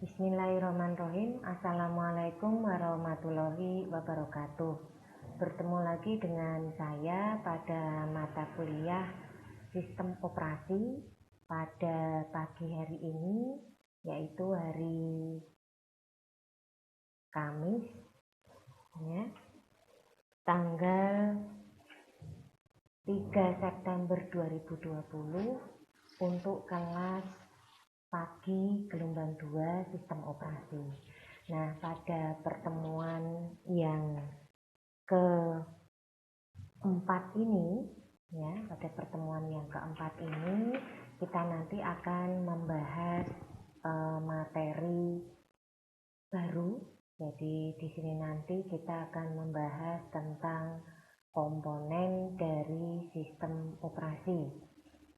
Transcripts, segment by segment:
Bismillahirrahmanirrahim. Assalamualaikum warahmatullahi wabarakatuh. Bertemu lagi dengan saya pada mata kuliah Sistem Operasi pada pagi hari ini, yaitu hari Kamis, ya, tanggal 3 September 2020 untuk kelas pagi gelombang 2 sistem operasi. Nah, pada pertemuan yang keempat ini, ya, pada pertemuan yang keempat ini kita nanti akan membahas materi baru. Jadi di sini nanti kita akan membahas tentang komponen dari sistem operasi.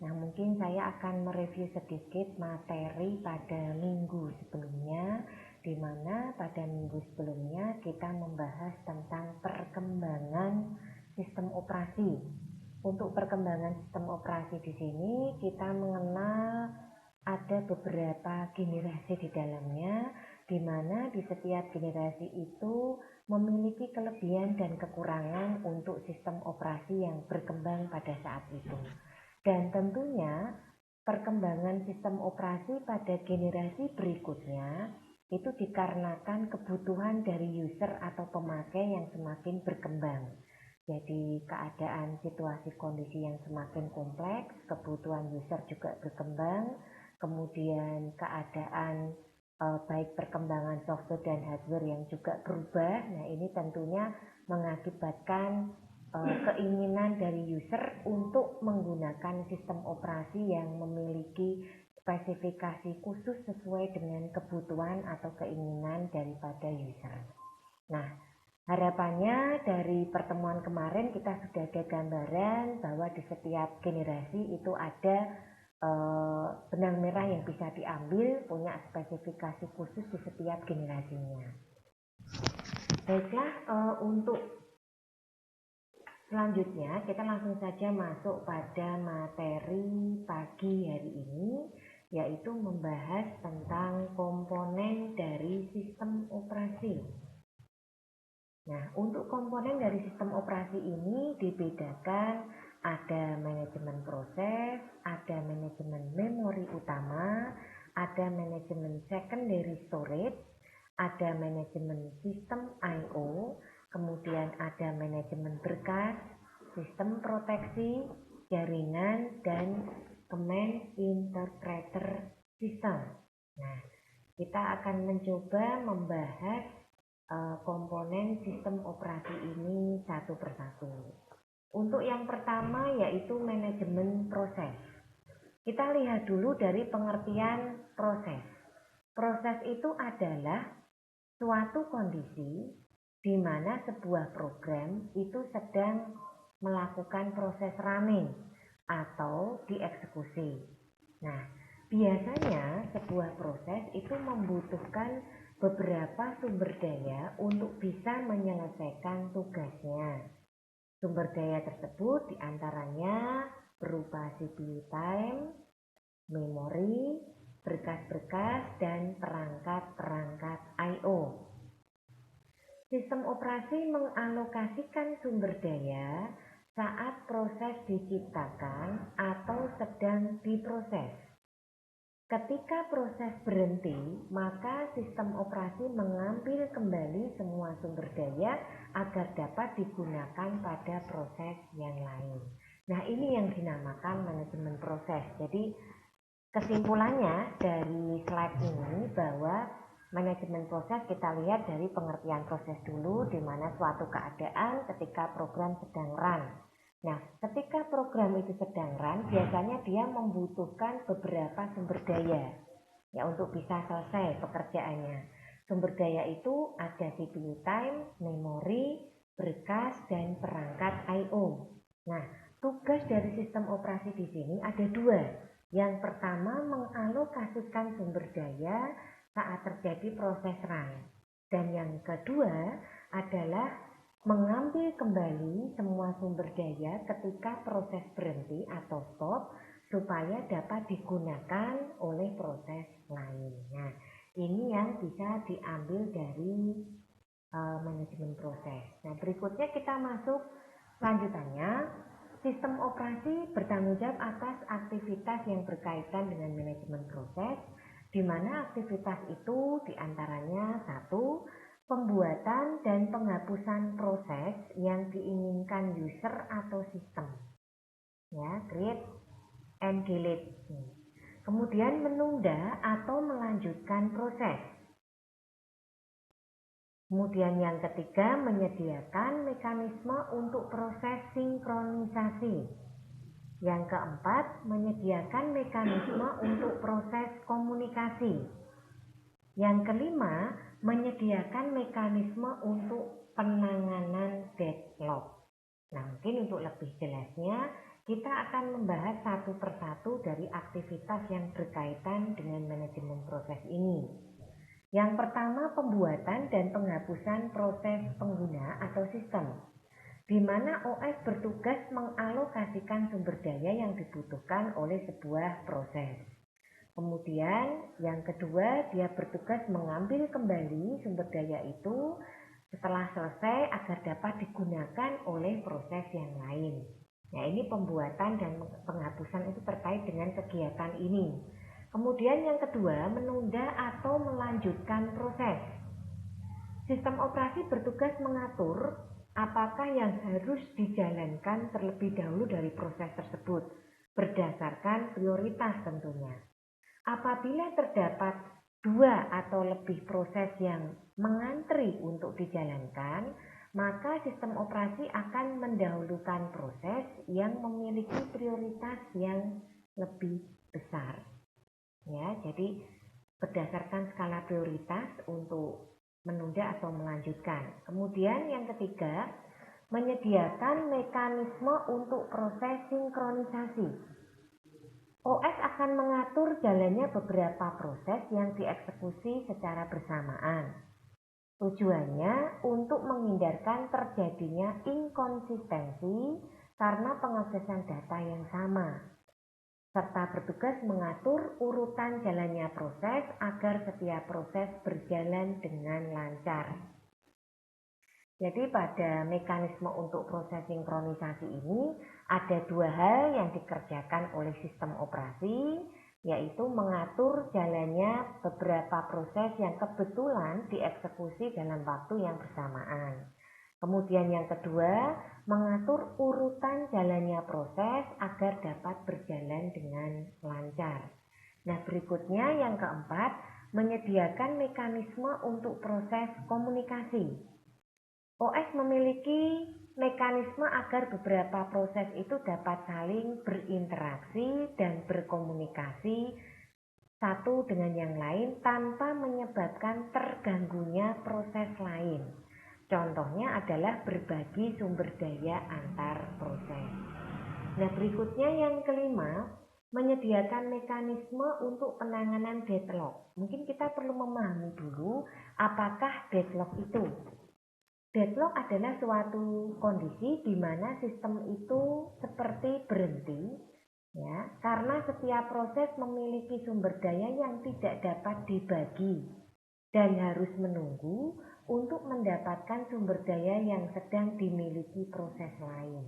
Nah, mungkin saya akan mereview sedikit materi pada minggu sebelumnya, di mana pada minggu sebelumnya kita membahas tentang perkembangan sistem operasi. Untuk perkembangan sistem operasi di sini kita mengenal ada beberapa generasi di dalamnya, di mana di setiap generasi itu memiliki kelebihan dan kekurangan untuk sistem operasi yang berkembang pada saat itu. Dan tentunya perkembangan sistem operasi pada generasi berikutnya itu dikarenakan kebutuhan dari user atau pemakai yang semakin berkembang. Jadi keadaan situasi kondisi yang semakin kompleks, kebutuhan user juga berkembang, kemudian keadaan baik perkembangan software dan hardware yang juga berubah. Nah, ini tentunya mengakibatkan keinginan dari user untuk menggunakan sistem operasi yang memiliki spesifikasi khusus sesuai dengan kebutuhan atau keinginan daripada user. Nah, harapannya dari pertemuan kemarin kita sudah ada gambaran bahwa di setiap generasi itu ada benang merah yang bisa diambil, punya spesifikasi khusus di setiap generasinya. Baiklah, untuk selanjutnya kita langsung saja masuk pada materi pagi hari ini, yaitu membahas tentang komponen dari sistem operasi. Nah, untuk komponen dari sistem operasi ini dibedakan, ada manajemen proses, ada manajemen memori utama, ada manajemen secondary storage, ada manajemen sistem I/O, kemudian ada manajemen berkas, sistem proteksi, jaringan, dan command interpreter system. Nah, kita akan mencoba membahas komponen sistem operasi ini satu persatu. Untuk yang pertama yaitu manajemen proses. Kita lihat dulu dari pengertian proses. Proses itu adalah suatu kondisi di mana sebuah program itu sedang melakukan proses running atau dieksekusi. Nah, biasanya sebuah proses itu membutuhkan beberapa sumber daya untuk bisa menyelesaikan tugasnya. Sumber daya tersebut diantaranya berupa CPU time, memori, berkas-berkas, dan perangkat-perangkat I/O. Sistem operasi mengalokasikan sumber daya saat proses diciptakan atau sedang diproses. Ketika proses berhenti, maka sistem operasi mengambil kembali semua sumber daya agar dapat digunakan pada proses yang lain. Nah, ini yang dinamakan manajemen proses. Jadi, kesimpulannya dari slide ini bahwa manajemen proses kita lihat dari pengertian proses dulu, di mana suatu keadaan ketika program sedang run. Nah, ketika program itu sedang run, biasanya dia membutuhkan beberapa sumber daya ya untuk bisa selesai pekerjaannya. Sumber daya itu ada CPU time, memori, berkas, dan perangkat I/O. Nah, tugas dari sistem operasi di sini ada dua. Yang pertama, mengalokasikan sumber daya saat terjadi proses run. Dan yang kedua adalah mengambil kembali semua sumber daya ketika proses berhenti atau stop supaya dapat digunakan oleh proses lain. Nah, Ini yang bisa diambil dari manajemen proses. Nah, berikutnya kita masuk lanjutannya. Sistem operasi bertanggung jawab atas aktivitas yang berkaitan dengan manajemen proses, di mana aktivitas itu diantaranya satu, pembuatan dan penghapusan proses yang diinginkan user atau sistem. Ya, create and delete. Kemudian menunda atau melanjutkan proses. Kemudian yang ketiga, menyediakan mekanisme untuk proses sinkronisasi. Yang keempat, menyediakan mekanisme untuk proses komunikasi. Yang kelima, menyediakan mekanisme untuk penanganan deadlock. Nah, mungkin untuk lebih jelasnya, kita akan membahas satu persatu dari aktivitas yang berkaitan dengan manajemen proses ini. Yang pertama, pembuatan dan penghapusan proses pengguna atau sistem, di mana OS bertugas mengalokasikan sumber daya yang dibutuhkan oleh sebuah proses. Kemudian yang kedua, dia bertugas mengambil kembali sumber daya itu setelah selesai agar dapat digunakan oleh proses yang lain. Nah, ini pembuatan dan penghapusan itu terkait dengan kegiatan ini. Kemudian yang kedua, menunda atau melanjutkan proses. Sistem operasi bertugas mengatur apakah yang harus dijalankan terlebih dahulu dari proses tersebut, berdasarkan prioritas tentunya. Apabila terdapat dua atau lebih proses yang mengantri untuk dijalankan, maka sistem operasi akan mendahulukan proses yang memiliki prioritas yang lebih besar. Ya, jadi berdasarkan skala prioritas untuk menunda atau melanjutkan. Kemudian yang ketiga, menyediakan mekanisme untuk proses sinkronisasi. OS akan mengatur jalannya beberapa proses yang dieksekusi secara bersamaan. Tujuannya untuk menghindarkan terjadinya inkonsistensi karena pengaksesan data yang sama, serta bertugas mengatur urutan jalannya proses agar setiap proses berjalan dengan lancar. Jadi pada mekanisme untuk proses sinkronisasi ini ada dua hal yang dikerjakan oleh sistem operasi, yaitu mengatur jalannya beberapa proses yang kebetulan dieksekusi dalam waktu yang bersamaan. Kemudian yang kedua, mengatur urutan jalannya proses agar dapat berjalan dengan lancar. Nah, berikutnya yang keempat, menyediakan mekanisme untuk proses komunikasi. OS memiliki mekanisme agar beberapa proses itu dapat saling berinteraksi dan berkomunikasi satu dengan yang lain tanpa menyebabkan terganggunya proses lain. Contohnya adalah berbagi sumber daya antar proses. Nah, berikutnya yang kelima, menyediakan mekanisme untuk penanganan deadlock. Mungkin kita perlu memahami dulu apakah deadlock itu. Deadlock adalah suatu kondisi di mana sistem itu seperti berhenti, ya, karena setiap proses memiliki sumber daya yang tidak dapat dibagi dan harus menunggu untuk mendapatkan sumber daya yang sedang dimiliki proses lain.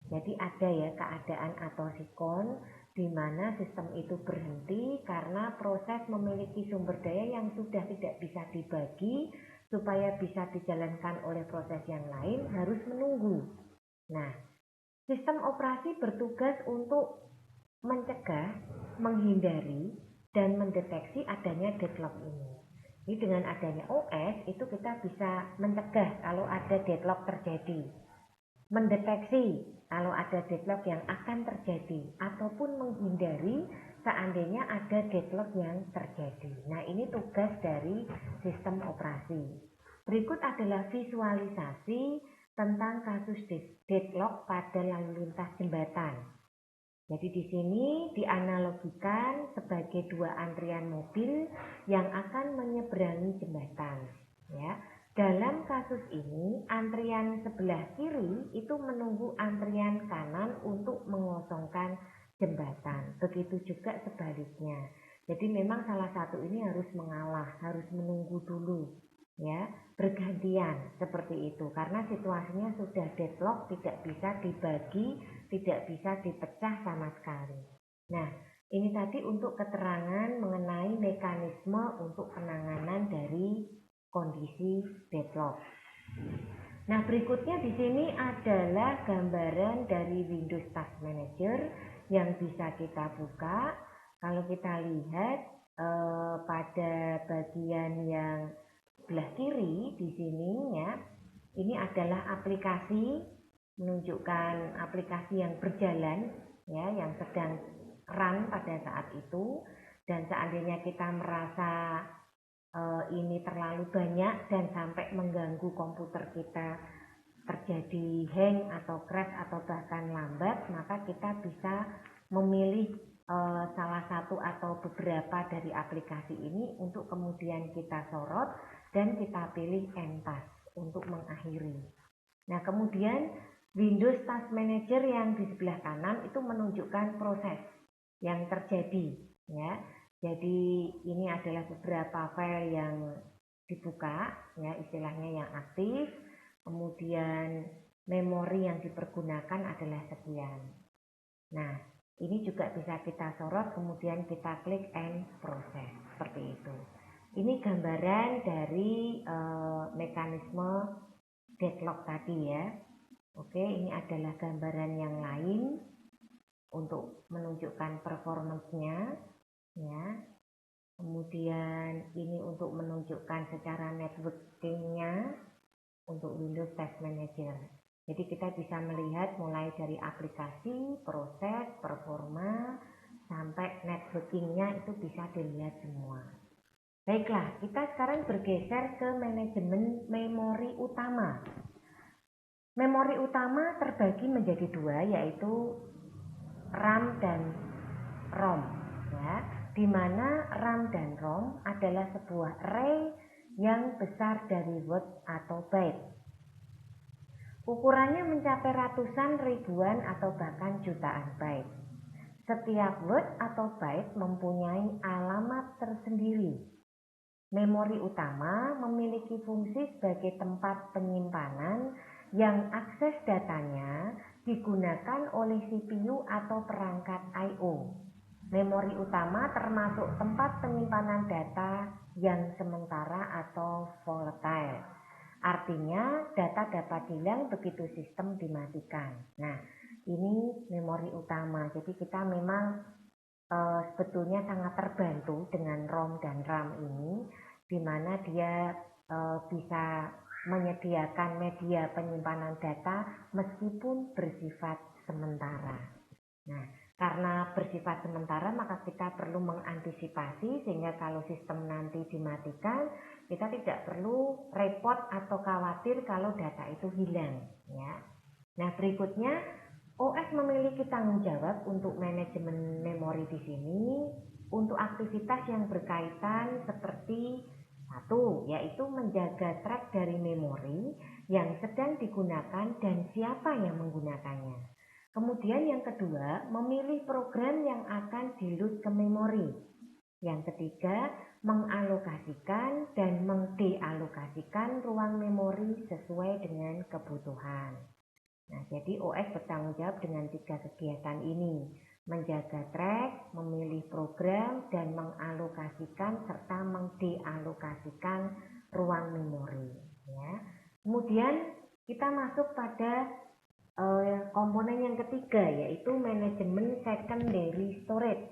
Jadi ada ya keadaan atau sikon di mana sistem itu berhenti karena proses memiliki sumber daya yang sudah tidak bisa dibagi supaya bisa dijalankan oleh proses yang lain harus menunggu. Nah, sistem operasi bertugas untuk mencegah, menghindari, dan mendeteksi adanya deadlock ini. Jadi dengan adanya OS itu kita bisa mencegah kalau ada deadlock terjadi, mendeteksi kalau ada deadlock yang akan terjadi, ataupun menghindari seandainya ada deadlock yang terjadi. Nah, ini tugas dari sistem operasi. Berikut adalah visualisasi tentang kasus deadlock pada lalu lintas jembatan. Jadi di sini dianalogikan sebagai dua antrian mobil yang akan menyeberangi jembatan. Ya, dalam kasus ini antrian sebelah kiri itu menunggu antrian kanan untuk mengosongkan jembatan. Begitu juga sebaliknya. Jadi memang salah satu ini harus mengalah, harus menunggu dulu, ya, bergantian seperti itu. Karena situasinya sudah deadlock, tidak bisa dibagi, tidak bisa dipecah sama sekali. Nah, ini tadi untuk keterangan mengenai mekanisme untuk penanganan dari kondisi deadlock. Nah, berikutnya di sini adalah gambaran dari Windows Task Manager yang bisa kita buka. Kalau kita lihat pada bagian yang sebelah kiri di sini ya, ini adalah aplikasi, menunjukkan aplikasi yang berjalan ya, yang sedang run pada saat itu. Dan seandainya kita merasa ini terlalu banyak dan sampai mengganggu komputer kita, terjadi hang atau crash atau bahkan lambat, maka kita bisa memilih salah satu atau beberapa dari aplikasi ini untuk kemudian kita sorot dan kita pilih end task untuk mengakhiri. Nah, kemudian Windows Task Manager yang di sebelah kanan itu menunjukkan proses yang terjadi ya. Jadi ini adalah beberapa file yang dibuka ya, istilahnya yang aktif. Kemudian memori yang dipergunakan adalah sekian. Nah, ini juga bisa kita sorot, kemudian kita klik end process, seperti itu. Ini gambaran dari mekanisme deadlock tadi ya. Oke, ini adalah gambaran yang lain untuk menunjukkan performance-nya ya. Kemudian ini untuk menunjukkan secara networking-nya untuk Windows Task Manager. Jadi kita bisa melihat mulai dari aplikasi, proses, performa, sampai networking-nya itu bisa dilihat semua. Baiklah, kita sekarang bergeser ke manajemen memori utama. Memori utama terbagi menjadi dua, yaitu RAM dan ROM. Ya, di mana RAM dan ROM adalah sebuah array yang besar dari word atau byte. Ukurannya mencapai ratusan, ribuan, atau bahkan jutaan byte. Setiap word atau byte mempunyai alamat tersendiri. Memori utama memiliki fungsi sebagai tempat penyimpanan yang akses datanya digunakan oleh CPU atau perangkat I/O. Memori utama termasuk tempat penyimpanan data yang sementara atau volatile. Artinya data dapat hilang begitu sistem dimatikan. Nah, ini memori utama. Jadi kita memang sebetulnya sangat terbantu dengan ROM dan RAM ini, di mana dia bisa menyediakan media penyimpanan data meskipun bersifat sementara. Nah, karena bersifat sementara maka kita perlu mengantisipasi sehingga kalau sistem nanti dimatikan, kita tidak perlu repot atau khawatir kalau data itu hilang ya. Nah, berikutnya OS memiliki tanggung jawab untuk manajemen memori di sini untuk aktivitas yang berkaitan seperti satu, yaitu menjaga track dari memori yang sedang digunakan dan siapa yang menggunakannya. Kemudian yang kedua, memilih program yang akan di-load ke memori. Yang ketiga, mengalokasikan dan mengdealokasikan ruang memori sesuai dengan kebutuhan. Nah, jadi OS bertanggung jawab dengan tiga kegiatan ini: menjaga track, memilih program, dan mengalokasikan serta mengdealokasikan ruang memori. Ya. Kemudian kita masuk pada komponen yang ketiga, yaitu manajemen secondary storage.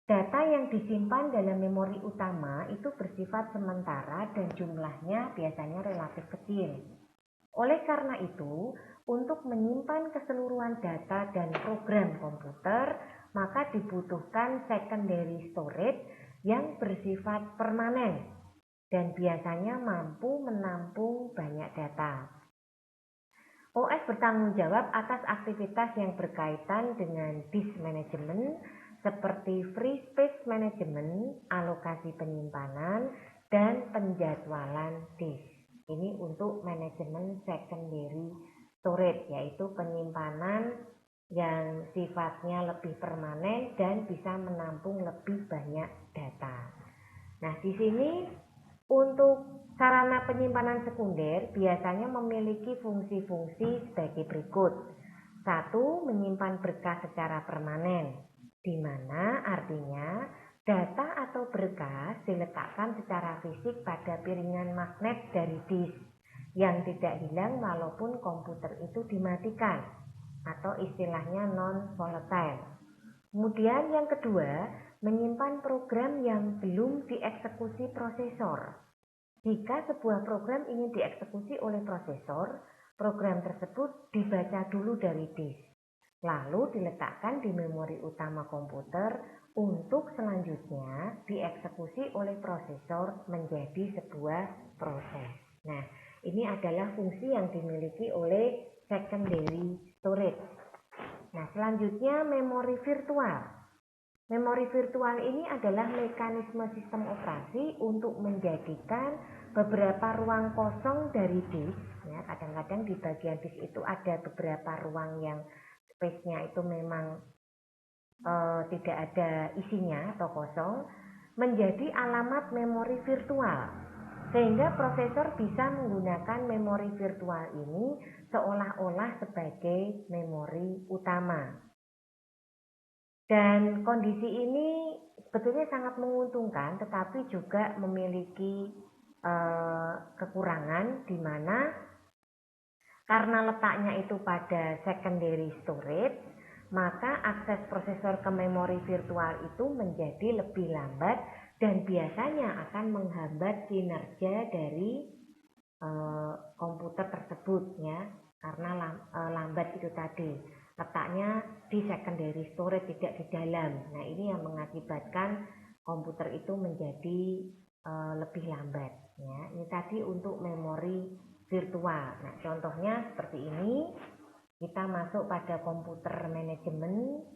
Data yang disimpan dalam memori utama itu bersifat sementara dan jumlahnya biasanya relatif kecil. Oleh karena itu, untuk menyimpan keseluruhan data dan program komputer, maka dibutuhkan secondary storage yang bersifat permanen dan biasanya mampu menampung banyak data. OS bertanggung jawab atas aktivitas yang berkaitan dengan disk management seperti free space management, alokasi penyimpanan, dan penjadwalan disk. Ini untuk manajemen secondary storage, yaitu penyimpanan yang sifatnya lebih permanen dan bisa menampung lebih banyak data. Nah, di sini untuk sarana penyimpanan sekunder biasanya memiliki fungsi-fungsi sebagai berikut. 1. Menyimpan berkas secara permanen, di mana artinya data atau berkas diletakkan secara fisik pada piringan magnet dari disk yang tidak hilang walaupun komputer itu dimatikan, atau istilahnya non-volatile. Kemudian yang kedua, menyimpan program yang belum dieksekusi prosesor. Jika sebuah program ingin dieksekusi oleh prosesor, program tersebut dibaca dulu dari disk, lalu diletakkan di memori utama komputer untuk selanjutnya dieksekusi oleh prosesor menjadi sebuah proses. Nah, ini adalah fungsi yang dimiliki oleh secondary storage. Nah, selanjutnya memori virtual. Memori virtual ini adalah mekanisme sistem operasi untuk menjadikan beberapa ruang kosong dari disk. Ya, kadang-kadang di bagian disk itu ada beberapa ruang yang space-nya itu memang tidak ada isinya atau kosong, menjadi alamat memori virtual. Sehingga prosesor bisa menggunakan memori virtual ini seolah-olah sebagai memori utama. Dan kondisi ini sebetulnya sangat menguntungkan, tetapi juga memiliki kekurangan, di mana karena letaknya itu pada secondary storage, maka akses prosesor ke memori virtual itu menjadi lebih lambat dan biasanya akan menghambat kinerja dari komputer tersebut, ya, karena lambat itu tadi. Letaknya di secondary storage, tidak di dalam. Nah, ini yang mengakibatkan komputer itu menjadi lebih lambat. Ya, ini tadi untuk memori virtual. Nah, contohnya seperti ini. Kita masuk pada komputer manajemen.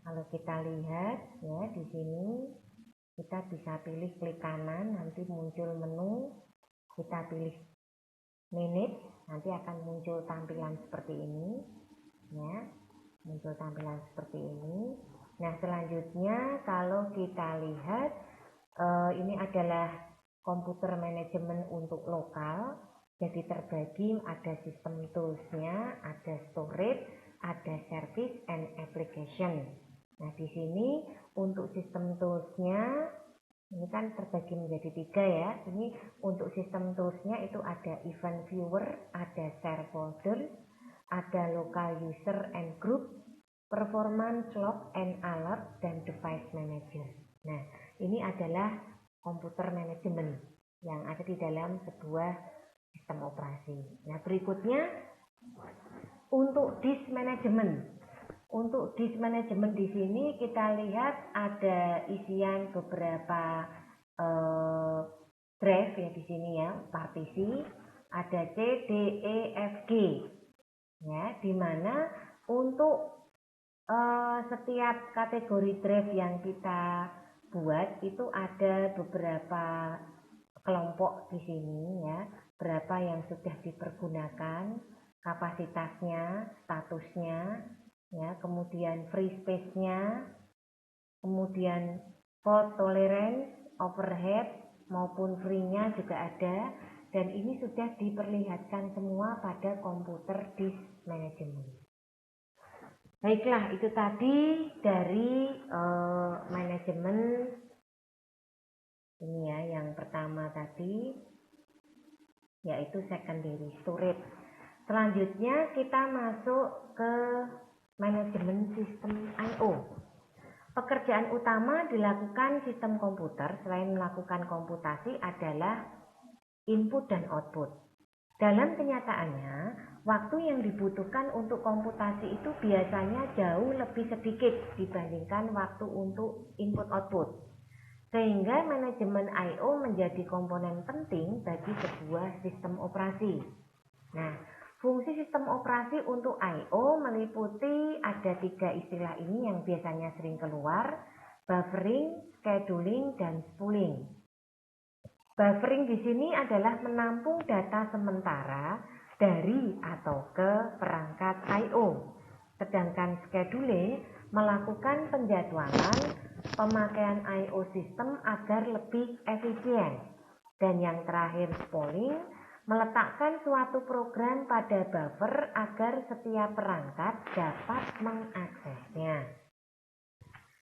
Kalau kita lihat, ya, di sini kita bisa pilih klik kanan, nanti muncul menu. Kita pilih manage, nanti akan muncul tampilan seperti ini. Ya, muncul tampilan seperti ini. Nah, selanjutnya kalau kita lihat ini adalah komputer manajemen untuk lokal. Jadi terbagi, ada sistem toolsnya, ada storage, ada service and application. Nah, di sini untuk sistem toolsnya ini kan terbagi menjadi 3, ya. Ini untuk sistem toolsnya itu ada event viewer, ada share folder, ada local user and group, performance log and alert, dan device manager. Nah, ini adalah komputer manajemen yang ada di dalam sebuah sistem operasi. Nah, berikutnya untuk disk manajemen. Untuk disk manajemen di sini kita lihat ada isian beberapa drive, ya, di sini, ya, partisi. Ada C, D, E, F, G. Ya, dimana untuk setiap kategori drive yang kita buat itu ada beberapa kelompok di sini, ya, berapa yang sudah dipergunakan, kapasitasnya, statusnya, ya, kemudian free space-nya, kemudian fault tolerance, overhead maupun free-nya juga ada. Dan ini sudah diperlihatkan semua pada komputer disk manajemen. Baiklah, itu tadi dari manajemen ini, ya, yang pertama tadi yaitu secondary storage. Selanjutnya kita masuk ke manajemen sistem I/O. Pekerjaan utama dilakukan sistem komputer selain melakukan komputasi adalah input dan output. Dalam kenyataannya, waktu yang dibutuhkan untuk komputasi itu biasanya jauh lebih sedikit dibandingkan waktu untuk input-output. Sehingga manajemen I/O menjadi komponen penting bagi sebuah sistem operasi. Nah, fungsi sistem operasi untuk I/O meliputi ada 3 istilah ini yang biasanya sering keluar: buffering, scheduling, dan spooling. Buffering di sini adalah menampung data sementara dari atau ke perangkat I/O. Sedangkan schedule melakukan penjadwalan pemakaian I/O sistem agar lebih efisien. Dan yang terakhir, polling meletakkan suatu program pada buffer agar setiap perangkat dapat mengaksesnya.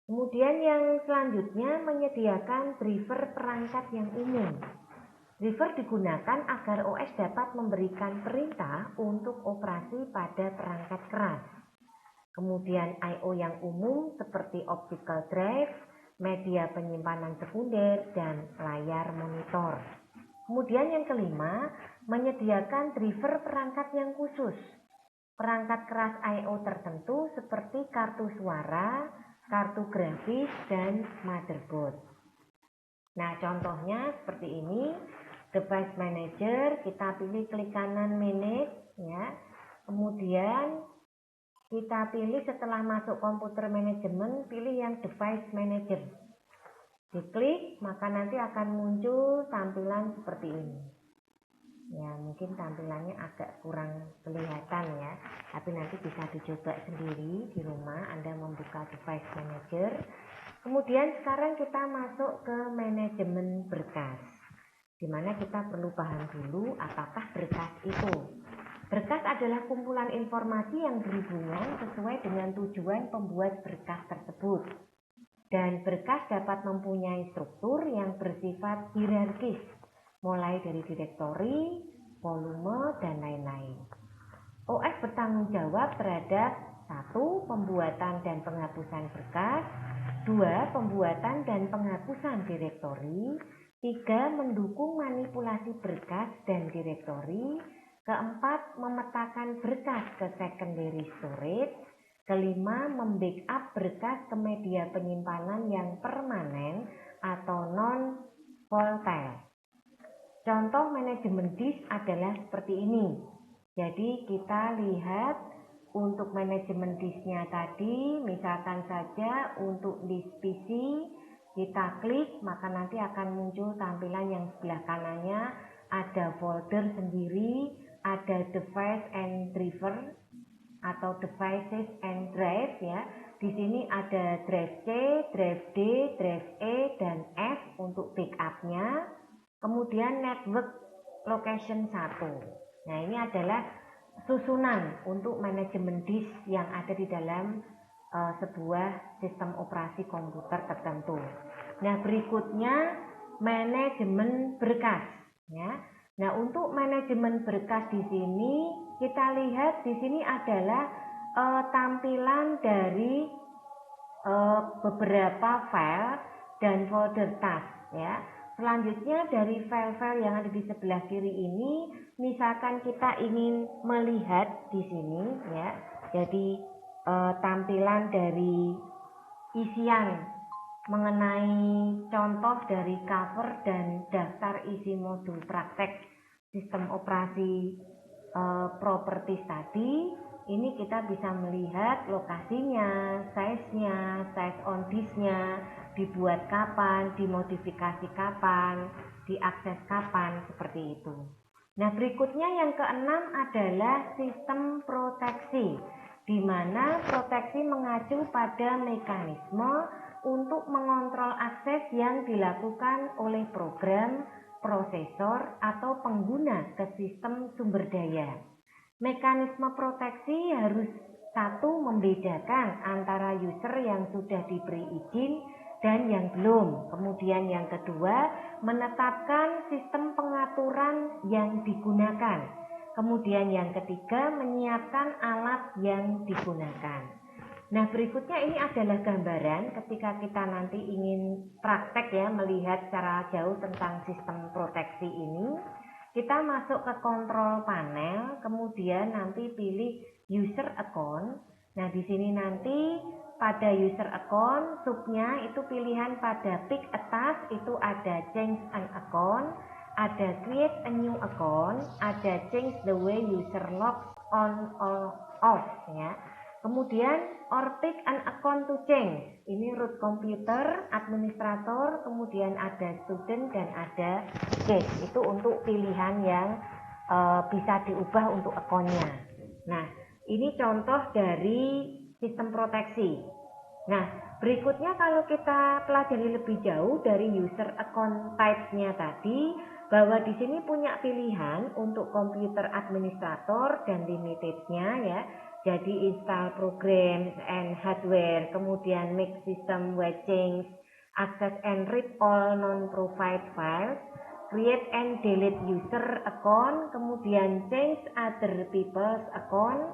Kemudian yang selanjutnya menyediakan driver perangkat yang umum. Driver digunakan agar OS dapat memberikan perintah untuk operasi pada perangkat keras. Kemudian I/O yang umum seperti optical drive, media penyimpanan sekunder, dan layar monitor. Kemudian yang kelima, menyediakan driver perangkat yang khusus. Perangkat keras I/O tertentu seperti kartu suara, kartu grafis, dan motherboard. Nah, contohnya seperti ini. Device Manager, kita pilih klik kanan Manage, ya. Kemudian kita pilih setelah masuk komputer manajemen, pilih yang Device Manager. Diklik, maka nanti akan muncul tampilan seperti ini. Ya, mungkin tampilannya agak kurang kelihatan ya, tapi nanti bisa dicoba sendiri di rumah. Anda membuka Device Manager. Kemudian sekarang kita masuk ke manajemen berkas, di mana kita perlu paham dulu apakah berkas itu. Berkas adalah kumpulan informasi yang berhubungan sesuai dengan tujuan pembuat berkas tersebut. Dan berkas dapat mempunyai struktur yang bersifat hierarkis, mulai dari direktori, volume, dan lain-lain. OS bertanggung jawab terhadap 1. Pembuatan dan penghapusan berkas, 2. Pembuatan dan penghapusan direktori, 3. Mendukung manipulasi berkas dan direktori, 4. Memetakan berkas ke secondary storage, 5. Membackup berkas ke media penyimpanan yang permanen atau non-volatile. Contoh manajemen disk adalah seperti ini. Jadi kita lihat untuk manajemen disknya tadi, misalkan saja untuk disk PC, kita klik, maka nanti akan muncul tampilan yang sebelah kanannya ada folder sendiri, ada device and driver atau devices and drive ya. Di sini ada drive C, drive D, drive E, dan F untuk backupnya. Kemudian network location 1. Nah, ini adalah susunan untuk manajemen disk yang ada di dalam sebuah sistem operasi komputer tertentu. Nah, berikutnya manajemen berkas ya. Nah, untuk manajemen berkas di sini kita lihat di sini adalah tampilan dari beberapa file dan folder task ya. Selanjutnya dari file-file yang ada di sebelah kiri ini, misalkan kita ingin melihat di sini ya. Jadi tampilan dari isian mengenai contoh dari cover dan daftar isi modul praktek sistem operasi properties tadi. Ini kita bisa melihat lokasinya, size-nya, size on disk-nya, dibuat kapan, dimodifikasi kapan, diakses kapan, seperti itu. Nah, berikutnya yang keenam adalah sistem proteksi, di mana proteksi mengacu pada mekanisme untuk mengontrol akses yang dilakukan oleh program, prosesor, atau pengguna ke sistem sumber daya. Mekanisme proteksi harus 1. Membedakan antara user yang sudah diberi izin dan yang belum. Kemudian yang kedua, menetapkan sistem pengaturan yang digunakan. Kemudian yang ketiga, menyiapkan alat yang digunakan. Nah, berikutnya ini adalah gambaran ketika kita nanti ingin praktek ya, melihat secara jauh tentang sistem proteksi ini. Kita masuk ke kontrol panel, kemudian nanti pilih user account. Nah, di sini nanti pada user account, subnya itu pilihan pada pick atas, itu ada change an account, ada create a new account, ada change the way user logs on or off ya. Kemudian or pick an account to change. Ini root computer, administrator, kemudian ada student dan ada guest. Itu untuk pilihan yang bisa diubah untuk akunnya. Nah, Ini contoh dari sistem proteksi. Nah, berikutnya kalau kita pelajari lebih jauh dari user account types-nya tadi, bahwa di sini punya pilihan untuk komputer administrator dan limited-nya ya. Jadi install programs and hardware, kemudian make system wide change, access and read all non-profile files, create and delete user account, kemudian change other people's account,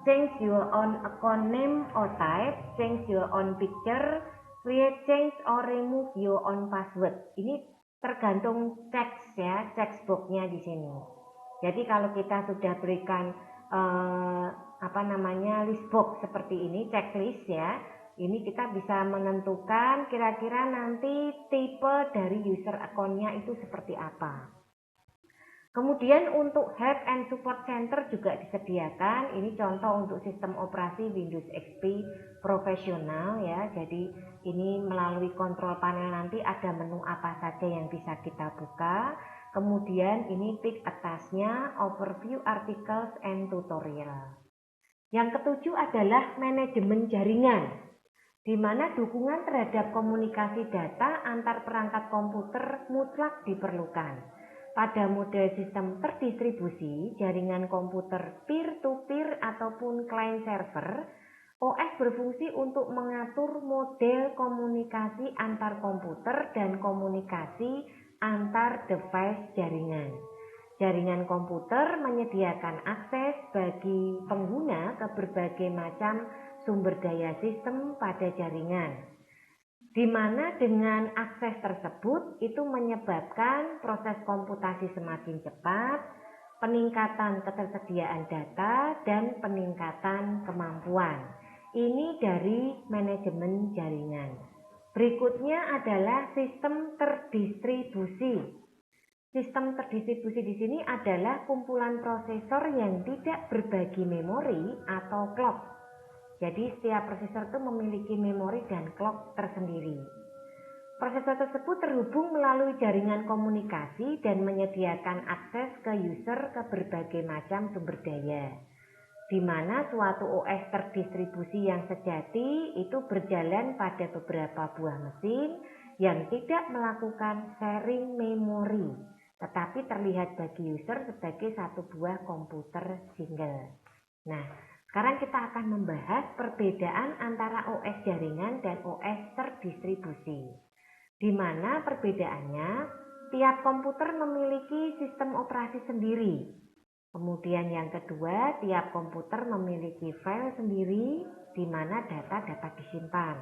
change your own account name or type, change your own picture, create, change or remove your own password. Ini tergantung teks ya, text box-nya di sini. Jadi kalau kita sudah berikan list box seperti ini, checklist ya, ini kita bisa menentukan kira-kira nanti tipe dari user account-nya itu seperti apa. Kemudian untuk Help and Support Center juga disediakan. Ini contoh untuk sistem operasi Windows XP profesional ya. Jadi ini melalui kontrol panel nanti ada menu apa saja yang bisa kita buka. Kemudian ini tik atasnya Overview Articles and Tutorial. Yang ketujuh adalah manajemen jaringan, di mana dukungan terhadap komunikasi data antar perangkat komputer mutlak diperlukan. Pada model sistem terdistribusi, jaringan komputer peer-to-peer ataupun client server, OS berfungsi untuk mengatur model komunikasi antar komputer dan komunikasi antar device jaringan. Jaringan komputer menyediakan akses bagi pengguna ke berbagai macam sumber daya sistem pada jaringan, di mana dengan akses tersebut itu menyebabkan proses komputasi semakin cepat, peningkatan ketersediaan data, dan peningkatan kemampuan. Ini dari manajemen jaringan. Berikutnya adalah sistem terdistribusi. Sistem terdistribusi di sini adalah kumpulan prosesor yang tidak berbagi memori atau clock. Jadi setiap prosesor itu memiliki memori dan clock tersendiri. Prosesor tersebut terhubung melalui jaringan komunikasi dan menyediakan akses ke user ke berbagai macam sumber daya. Di mana suatu OS terdistribusi yang sejati itu berjalan pada beberapa buah mesin yang tidak melakukan sharing memori, tetapi terlihat bagi user sebagai satu buah komputer single. Nah, sekarang kita akan membahas perbedaan antara OS jaringan dan OS terdistribusi. Di mana perbedaannya, tiap komputer memiliki sistem operasi sendiri. Kemudian yang kedua, tiap komputer memiliki file sendiri di mana data dapat disimpan.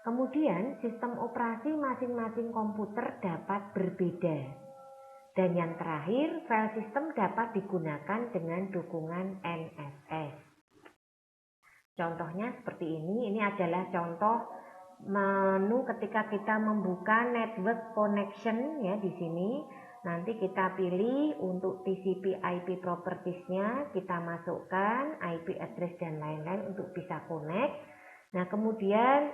Kemudian sistem operasi masing-masing komputer dapat berbeda. Dan yang terakhir, file sistem dapat digunakan dengan dukungan NFS. Contohnya seperti ini adalah contoh menu ketika kita membuka network connection ya di sini. Nanti kita pilih untuk TCP IP propertiesnya, kita masukkan IP address dan lain-lain untuk bisa connect. Nah, kemudian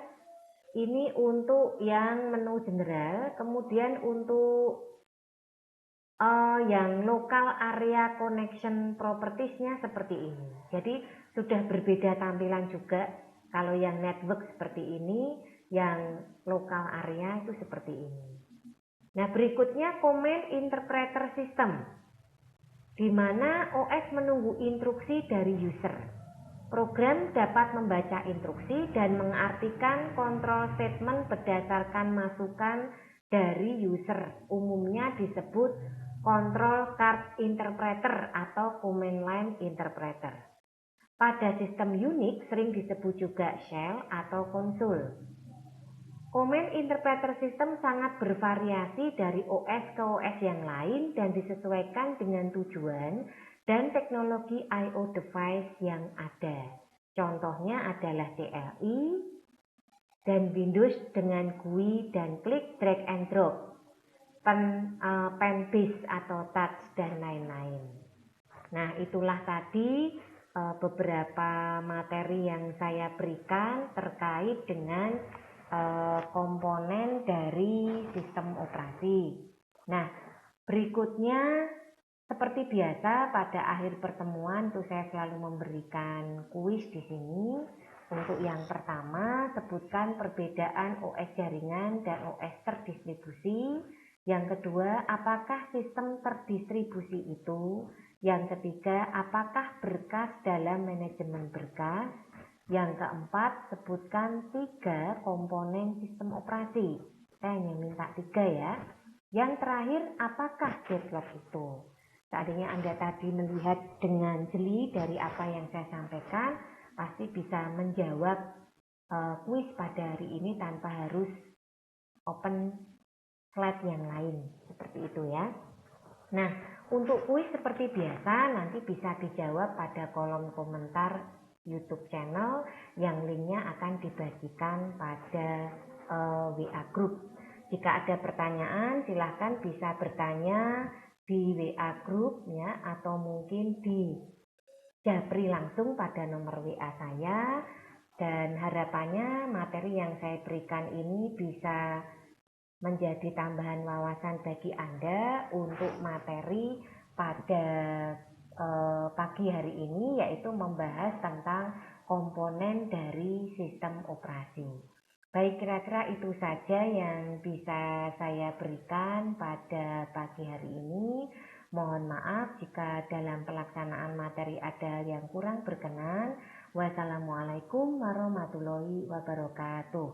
ini untuk yang menu general, kemudian untuk yang local area connection propertiesnya seperti ini. Jadi sudah berbeda tampilan juga. Kalau yang network seperti ini, yang local area itu seperti ini. Nah, berikutnya command interpreter system, di mana OS menunggu instruksi dari user. Program dapat membaca instruksi dan mengartikan control statement berdasarkan masukan dari user. Umumnya disebut control card interpreter atau command line interpreter. Pada sistem Unix sering disebut juga shell atau konsol. Command interpreter system sangat bervariasi dari OS ke OS yang lain dan disesuaikan dengan tujuan dan teknologi I/O device yang ada. Contohnya adalah CLI dan Windows dengan GUI dan klik drag and drop, pen based atau touch dan lain-lain. Nah, itulah tadi beberapa materi yang saya berikan terkait dengan komponen dari sistem operasi. Nah, berikutnya Seperti biasa pada akhir pertemuan tuh saya selalu memberikan kuis di sini. Untuk yang pertama, sebutkan perbedaan OS jaringan dan OS terdistribusi. Yang kedua, apakah sistem terdistribusi itu? Yang ketiga, apakah berkas dalam manajemen berkas? Yang keempat, sebutkan 3 komponen sistem operasi. Saya hanya minta 3 ya. Yang terakhir, apakah deadlock itu? Seandainya Anda tadi melihat dengan jeli dari apa yang saya sampaikan, pasti bisa menjawab kuis pada hari ini tanpa harus open slide yang lain. Seperti itu ya. Nah, untuk kuis seperti biasa nanti bisa dijawab pada kolom komentar YouTube channel yang linknya akan dibagikan pada WA Group. Jika ada pertanyaan, silahkan bisa bertanya di WA Group ya, atau mungkin di japri langsung pada nomor WA saya. Dan harapannya materi yang saya berikan ini bisa menjadi tambahan wawasan bagi Anda untuk materi pada pagi hari ini, yaitu membahas tentang komponen dari sistem operasi. Baik, kira-kira itu saja yang bisa saya berikan pada pagi hari ini. Mohon maaf jika dalam pelaksanaan materi ada yang kurang berkenan. Wassalamualaikum warahmatullahi wabarakatuh.